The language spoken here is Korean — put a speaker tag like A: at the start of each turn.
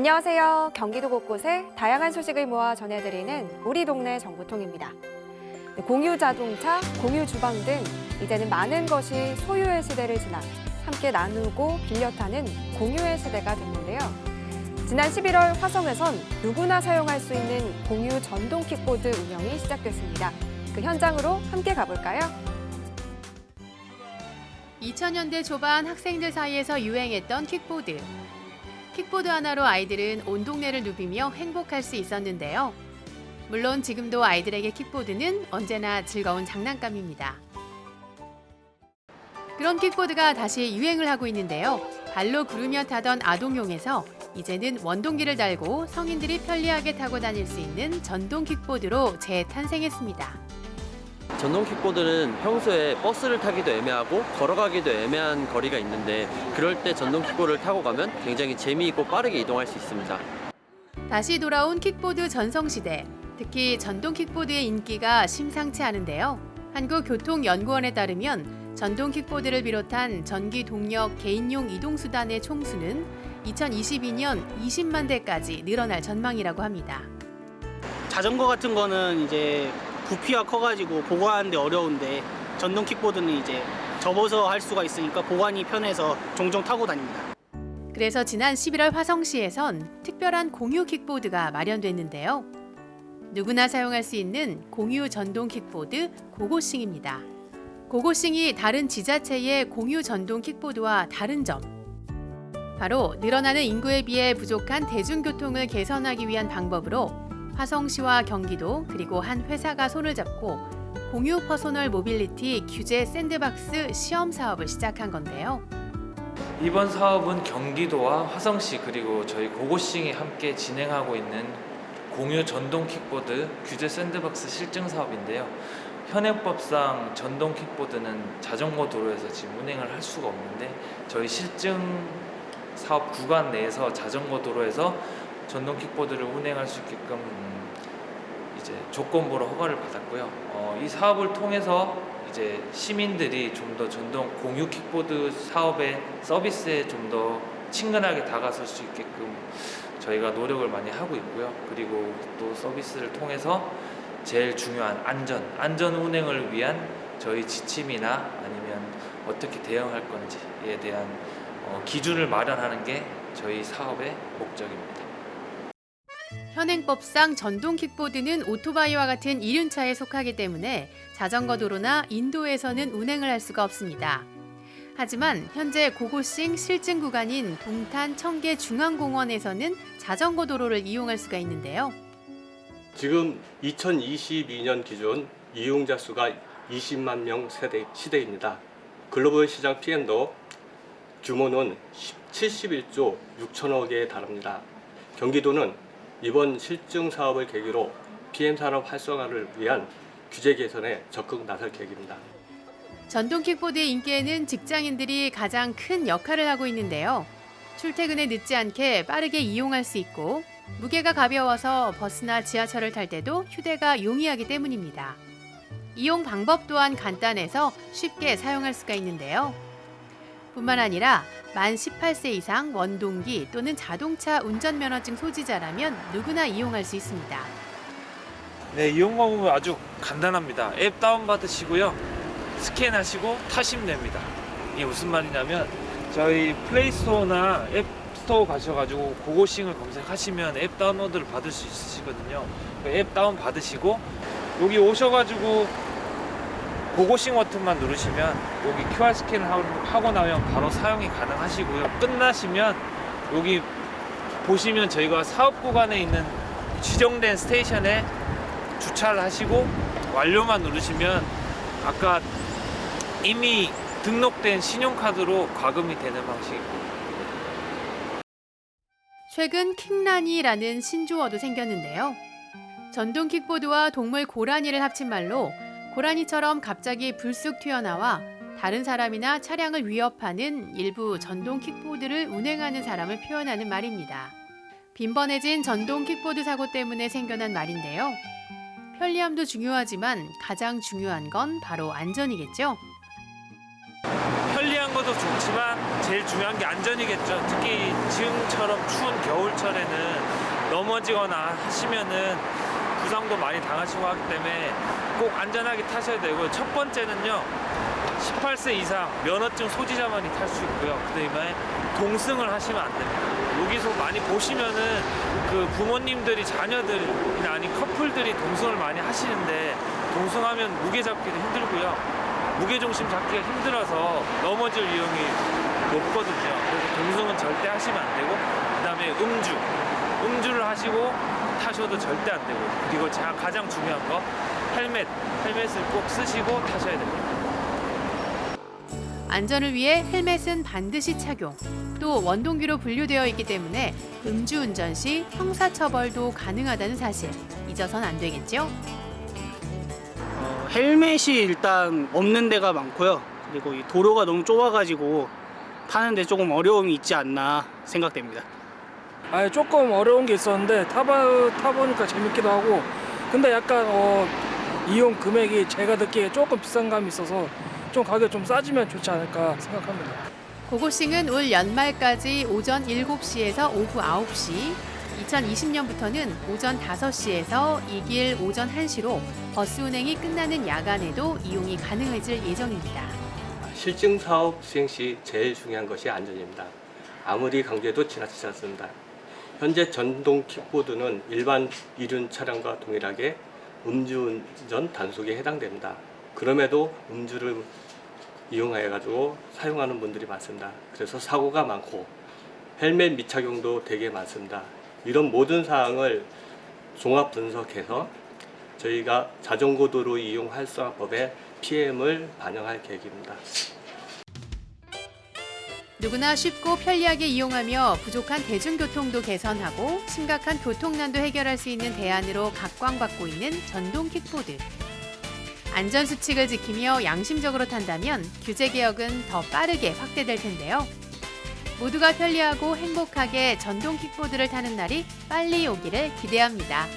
A: 안녕하세요. 경기도 곳곳에 다양한 소식을 모아 전해드리는 우리 동네 정보통입니다. 공유 자동차, 공유 주방 등 이제는 많은 것이 소유의 시대를 지나 함께 나누고 빌려 타는 공유의 시대가 됐는데요. 지난 11월 화성에선 누구나 사용할 수 있는 공유 전동 킥보드 운영이 시작됐습니다. 그 현장으로 함께 가볼까요?
B: 2000년대 초반 학생들 사이에서 유행했던 킥보드. 킥보드 하나로 아이들은 온 동네를 누비며 행복할 수 있었는데요. 물론 지금도 아이들에게 킥보드는 언제나 즐거운 장난감입니다. 그런 킥보드가 다시 유행을 하고 있는데요. 발로 구르며 타던 아동용에서 이제는 원동기를 달고 성인들이 편리하게 타고 다닐 수 있는 전동 킥보드로 재탄생했습니다.
C: 전동 킥보드는 평소에 버스를 타기도 애매하고 걸어가기도 애매한 거리가 있는데 그럴 때 전동 킥보드를 타고 가면 굉장히 재미있고 빠르게 이동할 수 있습니다.
B: 다시 돌아온 킥보드 전성시대. 특히 전동 킥보드의 인기가 심상치 않은데요. 한국교통연구원에 따르면 전동 킥보드를 비롯한 전기 동력 개인용 이동수단의 총수는 2022년 20만 대까지 늘어날 전망이라고 합니다.
D: 자전거 같은 거는 이제 부피가 커가지고 보관하는데 어려운데 전동 킥보드는 이제 접어서 할 수가 있으니까 보관이 편해서 종종 타고 다닙니다.
B: 그래서 지난 11월 화성시에선 특별한 공유 킥보드가 마련됐는데요. 누구나 사용할 수 있는 공유 전동 킥보드 고고싱입니다. 고고싱이 다른 지자체의 공유 전동 킥보드와 다른 점. 바로 늘어나는 인구에 비해 부족한 대중교통을 개선하기 위한 방법으로 화성시와 경기도 그리고 한 회사가 손을 잡고 공유 퍼소널 모빌리티 규제 샌드박스 시험 사업을 시작한 건데요.
E: 이번 사업은 경기도와 화성시 그리고 저희 고고싱이 함께 진행하고 있는 공유 전동 킥보드 규제 샌드박스 실증 사업인데요. 현행법상 전동 킥보드는 자전거 도로에서 지금 운행을 할 수가 없는데 저희 실증 사업 구간 내에서 자전거 도로에서 전동 킥보드를 운행할 수 있게끔 이제 조건부로 허가를 받았고요. 이 사업을 통해서 이제 시민들이 좀 더 전동 공유 킥보드 사업의 서비스에 좀 더 친근하게 다가설 수 있게끔 저희가 노력을 많이 하고 있고요. 그리고 또 서비스를 통해서 제일 중요한 안전 운행을 위한 저희 지침이나 아니면 어떻게 대응할 건지에 대한 기준을 마련하는 게 저희 사업의 목적입니다.
B: 현행법상 전동 킥보드는 오토바이와 같은 이륜차에 속하기 때문에 자전거 도로나 인도에서는 운행을 할 수가 없습니다. 하지만 현재 고고싱 실증 구간인 동탄 청계 중앙공원에서는 자전거 도로를 이용할 수가 있는데요.
F: 지금 2022년 기준 이용자 수가 20만 명 시대입니다. 글로벌 시장 PM도 규모는 71조 6천억에 달합니다. 경기도는 이번 실증 사업을 계기로 PM 산업 활성화를 위한 규제 개선에 적극 나설 계획입니다.
B: 전동 킥보드의 인기에는 직장인들이 가장 큰 역할을 하고 있는데요. 출퇴근에 늦지 않게 빠르게 이용할 수 있고 무게가 가벼워서 버스나 지하철을 탈 때도 휴대가 용이하기 때문입니다. 이용 방법 또한 간단해서 쉽게 사용할 수가 있는데요. 뿐만 아니라 만 18세 이상 원동기 또는 자동차 운전면허증 소지자라면 누구나 이용할 수 있습니다.
E: 네, 이용 방법은 아주 간단합니다. 앱 다운받으시고요. 스캔하시고 타시면 됩니다. 이게 무슨 말이냐면 저희 플레이스토어나 앱스토어 가셔가지고 고고싱을 검색하시면 앱 다운로드를 받을 수 있으시거든요. 앱 다운 받으시고 여기 오셔가지고 고고싱 버튼만 누르시면 여기 QR 스캔을 하고 나면 바로 사용이 가능하시고요. 끝나시면 여기 보시면 저희가 사업 구간에 있는 지정된 스테이션에 주차를 하시고 완료만 누르시면 아까 이미 등록된 신용카드로 과금이 되는 방식입니다.
B: 최근 킥라니라는 신조어도 생겼는데요. 전동 킥보드와 동물 고라니를 합친 말로 고라니처럼 갑자기 불쑥 튀어나와 다른 사람이나 차량을 위협하는 일부 전동 킥보드를 운행하는 사람을 표현하는 말입니다. 빈번해진 전동 킥보드 사고 때문에 생겨난 말인데요. 편리함도 중요하지만 가장 중요한 건 바로 안전이겠죠.
E: 편리한 편리한 것도 좋지만 제일 중요한 게 안전이겠죠. 특히 지금처럼 추운 겨울철에는 넘어지거나 하시면은 부상도 많이 당하시고 하기 때문에 꼭 안전하게 타셔야 되고요. 첫 번째는요, 18세 이상 면허증 소지자만이 탈 수 있고요. 그다음에 동승을 하시면 안 됩니다. 여기서 많이 보시면은 그 부모님들이 자녀들이나 아닌 커플들이 동승을 많이 하시는데 동승하면 무게 잡기도 힘들고요. 무게 중심 잡기가 힘들어서 넘어질 위험이 높거든요. 그래서 동승은 절대 하시면 안 되고, 그다음에 음주를 하시고 타셔도 절대 안 되고, 그리고 가장 중요한 거 헬멧을 꼭 쓰시고 타셔야 됩니다.
B: 안전을 위해 헬멧은 반드시 착용. 또 원동기로 분류되어 있기 때문에 음주운전 시 형사처벌도 가능하다는 사실 잊어선 안 되겠죠?
D: 헬멧이 일단 없는 데가 많고요. 그리고 이 도로가 너무 좁아가지고 타는데 조금 어려움이 있지 않나 생각됩니다.
G: 조금 어려운 게 있었는데 타보니까 재밌기도 하고, 근데 약간 이용 금액이 제가 듣기에 조금 비싼 감이 있어서 좀 가격 좀 싸지면 좋지 않을까 생각합니다.
B: 고고싱은 올 연말까지 오전 7시에서 오후 9시, 2020년부터는 오전 5시에서 이길 오전 1시로 버스 운행이 끝나는 야간에도 이용이 가능해질 예정입니다.
F: 실증 사업 수행 시 제일 중요한 것이 안전입니다. 아무리 강조해도 지나치지 않습니다. 현재 전동 킥보드는 일반 이륜 차량과 동일하게 음주운전 단속에 해당됩니다. 그럼에도 음주를 이용해 가지고 사용하는 분들이 많습니다. 그래서 사고가 많고 헬멧 미착용도 되게 많습니다. 이런 모든 사항을 종합 분석해서 저희가 자전거 도로 이용 활성화법에 PM을 반영할 계획입니다.
B: 누구나 쉽고 편리하게 이용하며 부족한 대중교통도 개선하고 심각한 교통난도 해결할 수 있는 대안으로 각광받고 있는 전동 킥보드. 안전수칙을 지키며 양심적으로 탄다면 규제 개혁은 더 빠르게 확대될 텐데요. 모두가 편리하고 행복하게 전동 킥보드를 타는 날이 빨리 오기를 기대합니다.